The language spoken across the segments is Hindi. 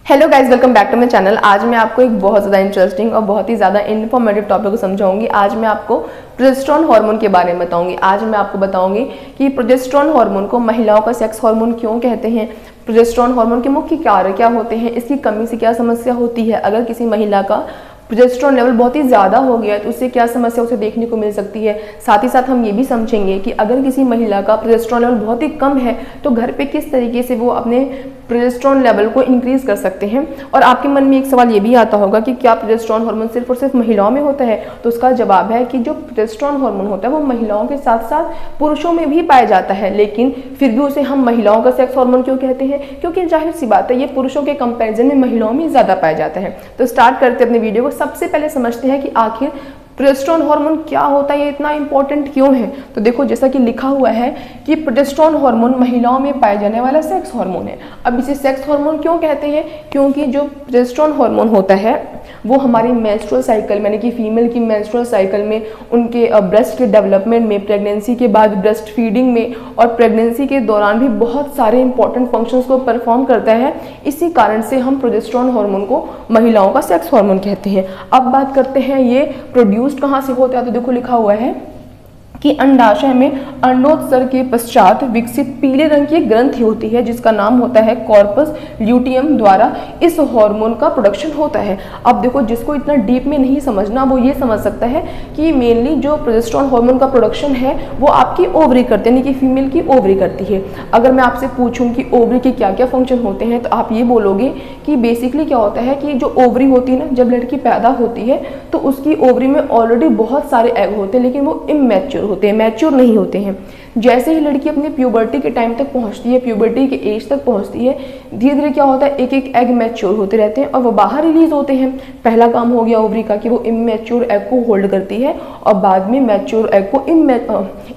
Hello guys, welcome back to my channel. आज मैं आपको एक बहुत ज़्यादा इंटरेस्टिंग और बहुत ही ज़्यादा इन्फॉर्मेटिव टॉपिक को समझाऊंगी। आज मैं आपको प्रोजेस्टेरॉन हार्मोन के बारे में बताऊंगी। आज मैं आपको बताऊंगी कि प्रोजेस्टेरॉन हार्मोन को महिलाओं का सेक्स हार्मोन क्यों कहते हैं, प्रोजेस्टेरॉन हार्मोन के मुख्य कार्य क्या होते हैं, इसकी कमी से क्या समस्या होती है, अगर किसी महिला का प्रोजेस्टेरॉन लेवल बहुत ही ज़्यादा हो गया तो उससे क्या समस्या उसे देखने को मिल सकती है। साथ ही साथ हम ये भी समझेंगे कि अगर किसी महिला का प्रोजेस्टेरॉन लेवल बहुत ही कम है तो घर पे किस तरीके से वो अपने प्रोजेस्टेरॉन लेवल को इंक्रीज कर सकते हैं। और आपके मन में एक सवाल ये भी आता होगा कि क्या प्रोजेस्टेरॉन हार्मोन सिर्फ और सिर्फ महिलाओं में होता है, तो उसका जवाब है कि जो प्रोजेस्टेरॉन हार्मोन होता है वो महिलाओं के साथ साथ पुरुषों में भी पाया जाता है, लेकिन फिर भी उसे हम महिलाओं का सेक्स हार्मोन क्यों कहते हैं, क्योंकि जाहिर सी बात है ये पुरुषों के कंपैरिजन में महिलाओं में ज़्यादा पाया जाता है। तो स्टार्ट करते हैं अपने वीडियो को। सबसे पहले समझते हैं कि आखिर प्रोजेस्टेरॉन हार्मोन क्या होता है, ये इतना इंपॉर्टेंट क्यों है। तो देखो, जैसा कि लिखा हुआ है कि प्रोजेस्टेरॉन हार्मोन महिलाओं में पाया जाने वाला सेक्स हार्मोन है। अब इसे सेक्स हार्मोन क्यों कहते हैं, क्योंकि जो प्रोजेस्टेरॉन हार्मोन होता है वो हमारी मेंस्ट्रुअल साइकिल यानी कि फीमेल की मेंस्ट्रुअल साइकिल में, उनके ब्रेस्ट के डेवलपमेंट में, प्रेगनेंसी के बाद ब्रेस्ट फीडिंग में और प्रेगनेंसी के दौरान भी बहुत सारे इंपॉर्टेंट फंक्शंस को परफॉर्म करता है। इसी कारण से हम प्रोजेस्टेरॉन हार्मोन को महिलाओं का सेक्स हार्मोन कहते हैं। अब बात करते हैं ये प्रोड्यूस्ड कहाँ से होता है। तो देखो लिखा हुआ है कि अंडाशय में अंडोत्सर्ग के पश्चात विकसित पीले रंग की ग्रंथि होती है जिसका नाम होता है कॉर्पस ल्यूटियम, द्वारा इस हार्मोन का प्रोडक्शन होता है। अब देखो, जिसको इतना डीप में नहीं समझना वो ये समझ सकता है कि मेनली जो प्रोजेस्टेरॉन हार्मोन का प्रोडक्शन है वो आपकी ओवरी करते हैं, यानी कि फीमेल की ओवरी करती है। अगर मैं आपसे पूछूं कि ओवरी के क्या क्या फंक्शन होते हैं तो आप ये बोलोगे कि बेसिकली क्या होता है कि जो ओवरी होती है ना, जब लड़की पैदा होती है तो उसकी ओवरी में ऑलरेडी बहुत सारे एग होते हैं, लेकिन वो इमैच्योर होते हैं, मैच्योर नहीं होते हैं। जैसे ही लड़की अपने प्यूबर्टी के टाइम तक पहुंचती है, प्यूबर्टी के एज तक पहुंचती है, धीरे धीरे क्या होता है, एक एक एग मैच्योर होते रहते हैं और वो बाहर रिलीज होते हैं। पहला काम हो गया ओवरी का कि वो इमैच्योर एग को होल्ड करती है और बाद में मैच्योर एग को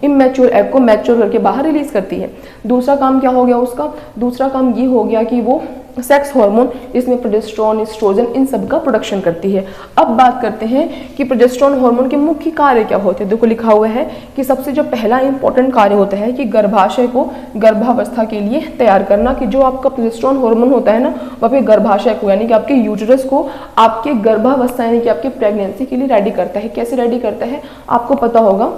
इमैच्योर एग को मैच्योर करके बाहर रिलीज करती है। दूसरा काम क्या हो गया उसका, दूसरा काम ये हो गया कि वो सेक्स हार्मोन जिसमें प्रोजेस्टेरॉन, एस्ट्रोजन, इन सब का प्रोडक्शन करती है। अब बात करते हैं कि प्रोजेस्टेरॉन हार्मोन के मुख्य कार्य क्या होते हैं। देखो लिखा हुआ है कि सबसे जो पहला इंपॉर्टेंट कार्य होता है कि गर्भाशय को गर्भावस्था के लिए तैयार करना, कि जो आपका प्रोजेस्टेरॉन हार्मोन होता है ना वो आपके गर्भाशय को यानी कि आपके यूटेरस को आपके गर्भावस्था यानी कि आपके प्रेगनेंसी के लिए रेडी करता है। कैसे रेडी करता है आपको पता होगा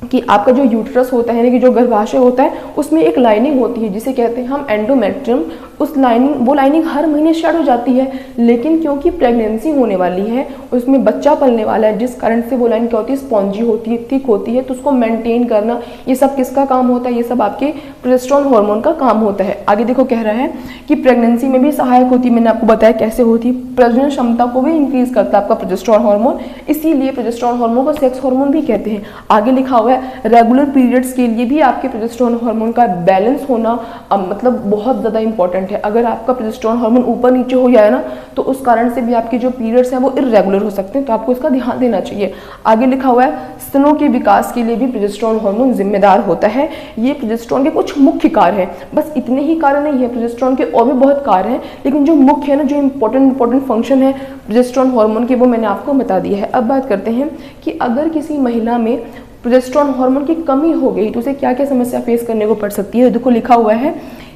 कि आपका जो यूट्रस होता है यानी कि जो गर्भाशय होता है उसमें एक लाइनिंग होती है जिसे कहते हैं हम एंडोमेट्रियम। उस वो लाइनिंग हर महीने स्टार्ट हो जाती है, लेकिन क्योंकि प्रेगनेंसी होने वाली है, उसमें बच्चा पलने वाला है, जिस कारण से वो लाइन क्या होती है, स्पॉन्जी होती है, थिक होती है, तो उसको मेंटेन करना ये सब किसका काम होता है, ये सब आपके प्रोजेस्टेरॉन हार्मोन का काम होता है। आगे देखो कह रहा है कि प्रेगनेंसी में भी सहायक होती है, मैंने आपको बताया कैसे होती है, प्रजनन क्षमता को भी इंक्रीज करता है आपका प्रोजेस्टेरॉन हार्मोन, इसीलिए प्रोजेस्टेरॉन हार्मोन को सेक्स हार्मोन भी कहते हैं। आगे लिखा हुआ है रेगुलर पीरियड्स के लिए भी आपके प्रोजेस्टेरॉन हार्मोन का बैलेंस होना मतलब बहुत ज़्यादा इंपॉर्टेंट है। अगर आपका प्रोजेस्टेरॉन हार्मोन ऊपर नीचे हो जाए ना तो उस कारण से भी आपके जो पीरियड्स हैं वो इरेगुलर हो सकते हैं, तो आपको इसका ध्यान देना चाहिए। आगे लिखा हुआ है स्तनों के विकास के लिए भी प्रोजेस्टेरॉन हार्मोन जिम्मेदार होता है। ये प्रोजेस्टेरॉन के कुछ मुख्य कार्य हैं, बस इतने ही कार्य नहीं है, प्रोजेस्टेरॉन के और भी बहुत कार्य हैं, लेकिन जो मुख्य है ना, जो इंपॉर्टेंट फंक्शन है प्रोजेस्टेरॉन हार्मोन के, वो मैंने आपको बता दिया है। अब बात करते हैं कि अगर किसी महिला में प्रोजेस्टेरॉन हार्मोन की कमी हो गई तो उसे क्या क्या समस्या फेस करने को पड़ सकती है। देखो लिखा हुआ है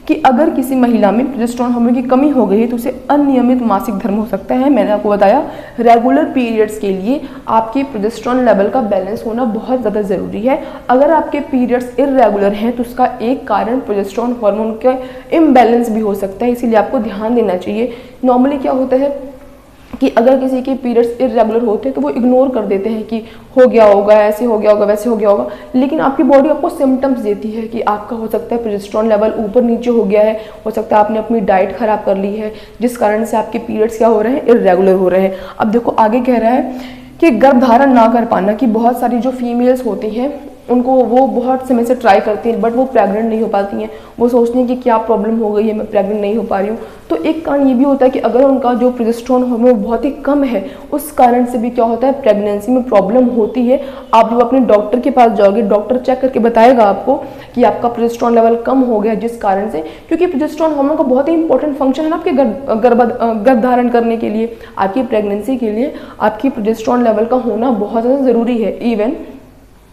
कि अगर किसी महिला में प्रोजेस्टेरॉन हार्मोन की कमी हो गई तो उसे अनियमित मासिक धर्म हो सकता है। मैंने आपको बताया रेगुलर पीरियड्स के लिए आपके प्रोजेस्टेरॉन लेवल का बैलेंस होना बहुत ज़्यादा ज़रूरी है। अगर आपके पीरियड्स इरेगुलर हैं तो उसका एक कारण प्रोजेस्टेरॉन हार्मोन का इम्बैलेंस भी हो सकता है, इसीलिए आपको ध्यान देना चाहिए। नॉर्मली क्या होता है कि अगर किसी के पीरियड्स इरेगुलर होते हैं तो वो इग्नोर कर देते हैं कि हो गया होगा, ऐसे हो गया होगा, वैसे हो गया होगा, लेकिन आपकी बॉडी आपको सिम्टम्स देती है कि आपका हो सकता है प्रोजेस्टेरॉन लेवल ऊपर नीचे हो गया है, हो सकता है आपने अपनी डाइट खराब कर ली है जिस कारण से आपके पीरियड्स क्या हो रहे हैं, इरेगुलर हो रहे हैं। अब देखो आगे कह रहा है कि गर्भधारण ना कर पाना, कि बहुत सारी जो फीमेल्स होती हैं उनको वो बहुत समय से ट्राई करती हैं बट वो प्रेग्नेंट नहीं हो पाती हैं, वो सोचती हैं कि क्या प्रॉब्लम हो गई है, मैं प्रेग्नेंट नहीं हो पा रही हूँ। तो एक कारण ये भी होता है कि अगर उनका जो प्रोजेस्टेरॉन हार्मोन बहुत ही कम है उस कारण से भी क्या होता है, प्रेगनेंसी में प्रॉब्लम होती है। आप जब अपने डॉक्टर के पास जाओगे, डॉक्टर चेक करके बताएगा आपको कि आपका प्रोजेस्टेरॉन लेवल कम हो गया, जिस कारण से, क्योंकि प्रोजेस्टेरॉन हार्मोन का बहुत ही इंपॉर्टेंट फंक्शन है ना आपके गर्भधारण करने के लिए, आपकी प्रेगनेंसी के लिए आपकी प्रोजेस्टेरॉन लेवल का होना बहुत ज़्यादा ज़रूरी है। इवन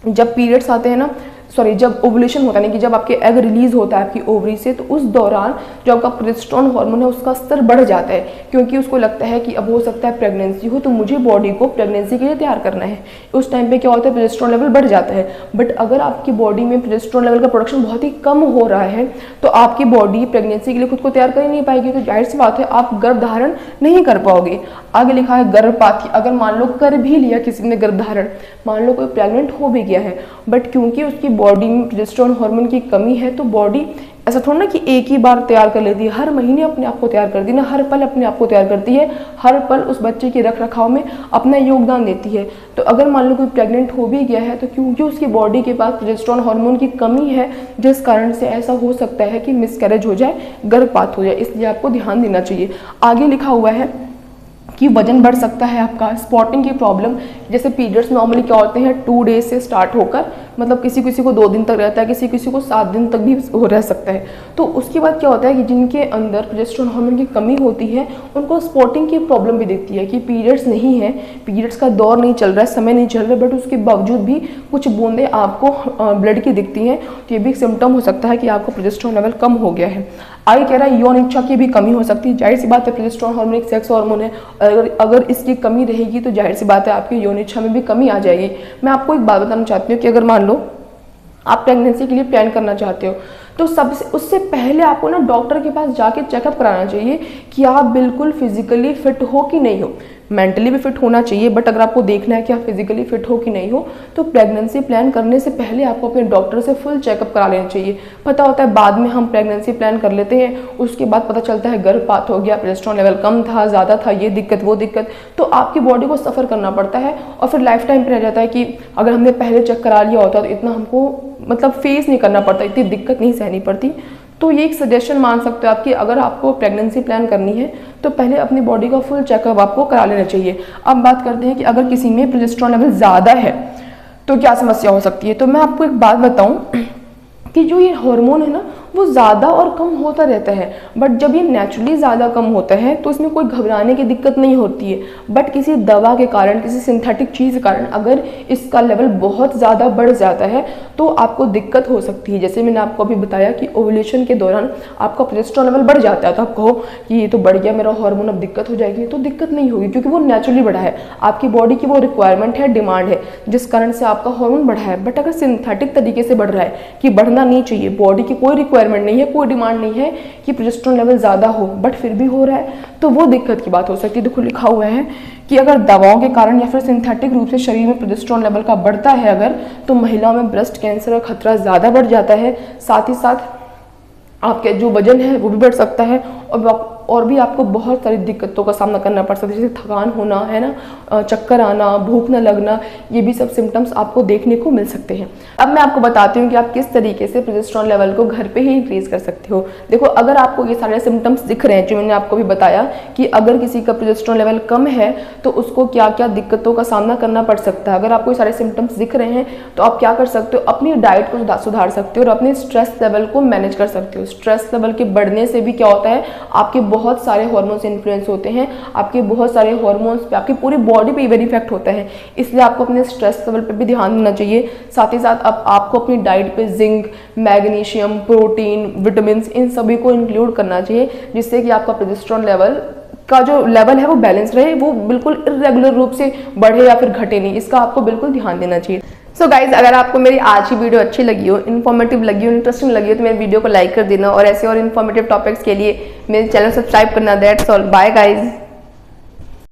जब पीरियड्स आते हैं ना सॉरी जब ओवुलेशन होता है ना कि जब आपके एग रिलीज होता है आपकी ओवरी से, तो उस दौरान जो आपका प्रोजेस्टेरोन हार्मोन है उसका स्तर बढ़ जाता है, क्योंकि उसको लगता है कि अब हो सकता है प्रेगनेंसी हो, तो मुझे बॉडी को प्रेगनेंसी के लिए तैयार करना है। उस टाइम पे क्या होता है, प्रोजेस्टेरोन लेवल बढ़ जाता है। बट अगर आपकी बॉडी में प्रोजेस्टेरोन लेवल का प्रोडक्शन बहुत ही कम हो रहा है तो आपकी बॉडी प्रेगनेंसी के लिए खुद को तैयार कर ही नहीं पाएगी, तो जाहिर सी बात है आप गर्भधारण नहीं कर पाओगे। आगे लिखा है गर्भपाती, अगर मान लो कर भी लिया किसी ने गर्भधारण, मान लो कोई प्रेग्नेंट हो भी गया है, बट क्योंकि उसकी बॉडी में प्रोजेस्टेरोन हार्मोन की कमी है, तो बॉडी ऐसा थोड़ा ना कि एक ही बार तैयार कर लेती है, हर महीने अपने आप को तैयार करती है ना, हर पल अपने आप को तैयार करती है, हर पल उस बच्चे के रख रखाव में अपना योगदान देती है। तो अगर मान लो कोई प्रेग्नेंट हो भी गया है, तो क्योंकि उसकी बॉडी के पास प्रोजेस्टेरोन हार्मोन की कमी है, जिस कारण से ऐसा हो सकता है कि मिसकैरेज हो जाए, गर्भपात हो जाए, इसलिए आपको ध्यान देना चाहिए। आगे लिखा हुआ है कि वजन बढ़ सकता है आपका, स्पॉटिंग की प्रॉब्लम, जैसे पीरियड्स नॉर्मली क्या होते हैं 2 डेज से स्टार्ट होकर, मतलब किसी किसी को 2 दिन तक रहता है, किसी किसी को 7 दिन तक भी हो रह सकता है। तो उसके बाद क्या होता है कि जिनके अंदर प्रोजेस्टेरोन हार्मोन की कमी होती है उनको स्पॉटिंग की प्रॉब्लम भी दिखती है कि पीरियड्स नहीं है, पीरियड्स का दौर नहीं चल रहा है, समय नहीं चल रहा है, बट उसके बावजूद भी कुछ बूंदें आपको ब्लड की दिखती हैं, तो ये भी एक सिम्टम हो सकता है कि आपको प्रोजेस्टेरोन लेवल कम हो गया है। आगे कह रहा है यौन इच्छा की भी कमी हो सकती है, जाहिर सी बात है प्रोजेस्टेरोन हार्मोन एक सेक्स हार्मोन है, अगर इसकी कमी रहेगी तो जाहिर सी बात है आपकी यौन इच्छा में भी कमी आ जाएगी। मैं आपको एक बात बताना चाहती हूँ कि अगर मान लो आप प्रेगनेंसी के लिए प्लान करना चाहते हो, तो सबसे उससे पहले आपको ना डॉक्टर के पास जाके चेकअप कराना चाहिए कि आप बिल्कुल फिजिकली फिट हो कि नहीं हो। मेंटली भी फिट होना चाहिए, बट अगर आपको देखना है कि आप फिजिकली फिट हो कि नहीं हो, तो प्रेगनेंसी प्लान करने से पहले आपको अपने डॉक्टर से फुल चेकअप करा लेना चाहिए। पता होता है बाद में हम प्रेगनेंसी प्लान कर लेते हैं, उसके बाद पता चलता है गर्भपात हो गया, प्रोजेस्टेरोन लेवल कम था, ज़्यादा था, ये दिक्कत वो दिक्कत, तो आपकी बॉडी को सफ़र करना पड़ता है और फिर लाइफ टाइम पर रह जाता है कि अगर हमने पहले चेक करा लिया होता तो इतना हमको मतलब फेस नहीं करना पड़ता, इतनी दिक्कत नहीं सहनी पड़ती। तो ये एक सजेशन मान सकते हो आप कि अगर आपको प्रेगनेंसी प्लान करनी है तो पहले अपनी बॉडी का फुल चेकअप आपको करा लेना चाहिए। अब बात करते हैं कि अगर किसी में प्रोजेस्टेरोन लेवल ज़्यादा है तो क्या समस्या हो सकती है। तो मैं आपको एक बात बताऊं कि जो ये हार्मोन है ना वो ज़्यादा और कम होता रहता है, बट जब ये नेचुरली ज़्यादा कम होता है तो इसमें कोई घबराने की दिक्कत नहीं होती है। बट किसी दवा के कारण, किसी सिंथेटिक चीज़ के कारण अगर इसका लेवल बहुत ज़्यादा बढ़ जाता है तो आपको दिक्कत हो सकती है। जैसे मैंने आपको अभी बताया कि ओवुलेशन के दौरान आपका प्रोजेस्टेरोन लेवल बढ़ जाता है, तो आप कहो कि ये तो बढ़ गया मेरा हार्मोन, अब दिक्कत हो जाएगी, तो दिक्कत नहीं होगी, क्योंकि वो नेचुरली बढ़ा है, आपकी बॉडी की वो रिक्वायरमेंट है, डिमांड है, जिस कारण से आपका हार्मोन बढ़ा है। बट अगर सिंथेटिक तरीके से बढ़ रहा है कि बढ़ना नहीं चाहिए, बॉडी की कोई रिक्वायरमेंट नहीं है, कोई डिमांड नहीं है कि प्रोजेस्टेरोन लेवल ज़्यादा हो, बट फिर भी हो रहा है, तो वो दिक्कत की बात हो सकती है। देखो लिखा हुआ है कि अगर दवाओं के कारण या फिर सिंथेटिक रूप से शरीर में प्रोजेस्टेरोन लेवल का बढ़ता है अगर, तो महिलाओं में ब्रेस्ट कैंसर का खतरा ज़्यादा बढ़ जाता है। साथ ही साथ आपके जो वजन है वो भी बढ़ सकता है और भी आपको बहुत सारी दिक्कतों का सामना करना पड़ सकता है, जैसे थकान होना है ना, चक्कर आना, भूख न लगना, ये भी सब सिम्टम्स आपको देखने को मिल सकते हैं। अब मैं आपको बताती हूँ कि आप किस तरीके से प्रोजेस्टेरोन लेवल को घर पे ही इंक्रीज कर सकते हो। देखो अगर आपको ये सारे सिम्टम्स दिख रहे हैं जो मैंने आपको भी बताया कि अगर किसी का प्रोजेस्टेरोन लेवल कम है तो उसको क्या क्या दिक्कतों का सामना करना पड़ सकता है। अगर आपको ये सारे सिम्टम्स दिख रहे हैं तो आप क्या कर सकते हो, अपनी डाइट को सुधार सकते हो और अपने स्ट्रेस लेवल को मैनेज कर सकते हो। स्ट्रेस लेवल के बढ़ने से भी क्या होता है, आपके बहुत सारे हार्मोन्स इन्फ्लुएंस होते हैं, आपके बहुत सारे हार्मोन्स पे, आपकी पूरी बॉडी पे इवन इफेक्ट होता है, इसलिए आपको अपने स्ट्रेस लेवल पे भी ध्यान देना चाहिए। साथ ही साथ अब आपको अपनी डाइट पे जिंक, मैग्नीशियम, प्रोटीन, विटामिन इन सभी को इंक्लूड करना चाहिए, जिससे कि आपका प्रोजेस्टेरोन लेवल का जो लेवल है वो बैलेंस रहे, वो बिल्कुल इरेगुलर रूप से बढ़े या फिर घटे नहीं, इसका आपको बिल्कुल ध्यान देना चाहिए। सो गाइज, अगर आपको मेरी आज की वीडियो अच्छी लगी हो, इन्फॉर्मेटिव लगी हो, इंटरेस्टिंग लगी हो, तो मेरे वीडियो को लाइक कर देना और ऐसे और इन्फॉर्मेटिव टॉपिक्स के लिए मेरे चैनल सब्सक्राइब करना। That's all, bye guys.